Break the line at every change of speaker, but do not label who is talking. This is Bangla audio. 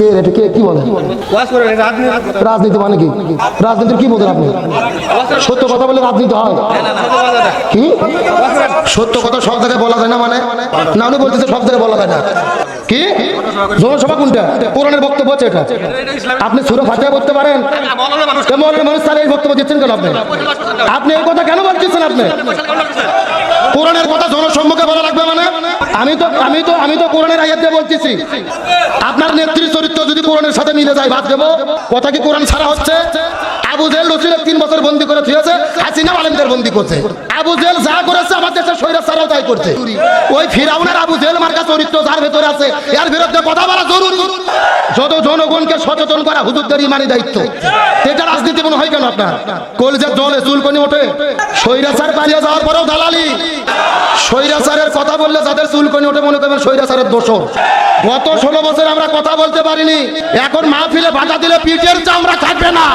কে এটা কে কি বলে রাজনীতি মানে কি রাজনীতির কি বোঝেন আপনি সত্য কথা বলে রাজনীতি হয় কি সত্য কথা সব জায়গায় বলা যায় না মানে না উনি বলতেছে সব জায়গায় বলা যায় না কি জনসভা কোনটা কোরআনের বক্তব্য হচ্ছে এটা আপনি সূরা ফাতিহা পড়তে পারেন মৌলানা মানুষ তাহলে এই বক্তব্য দিচ্ছেন কেন আপনি আপনি এই কথা কেন বলতেছেন আপনি কোরআনের কথা জনসম্মুখে বলা লাগবে মানে আমি তো কোরআনের আয়াত দিয়ে বলতেছি আপনার নেত্রী চরিত্র যদি কোরআনের সাথে মিলে যায় বাদ দেবো কথা কি কোরআন ছাড়া হচ্ছে আবু জেল রসুলের 3 বছর বন্দী করে থিয়েছে হাসিনা আলেমদের বন্দী করছে আবু জেল যা করেছে আমার দেশের স্বৈরাচার ছাড়াও তাই করছে ওই ফিরাউনের আবু জেল মার্কা চরিত্র যার ভেতরে আছে এর বিরুদ্ধে কথা বলা জরুরি যত জনগণকে সচেতন করা হুজুরদের ইমানি দায়িত্ব এটা রাজনীতি মনে হয় কেন আপনার কলজের জলে চুলকনি ওঠে স্বৈরাচার পালিয়ে যাওয়ার পরেও দালালি স্বৈরাচারের কথা বললে যাদের চুলকনি ওঠে মনে করবেন স্বৈরাচারের দোষর গত 16 বছর আমরা কথা বলতে পারিনি এখন মাহফিলে বাধা দিলে পিঠের চামড়া থাকবে না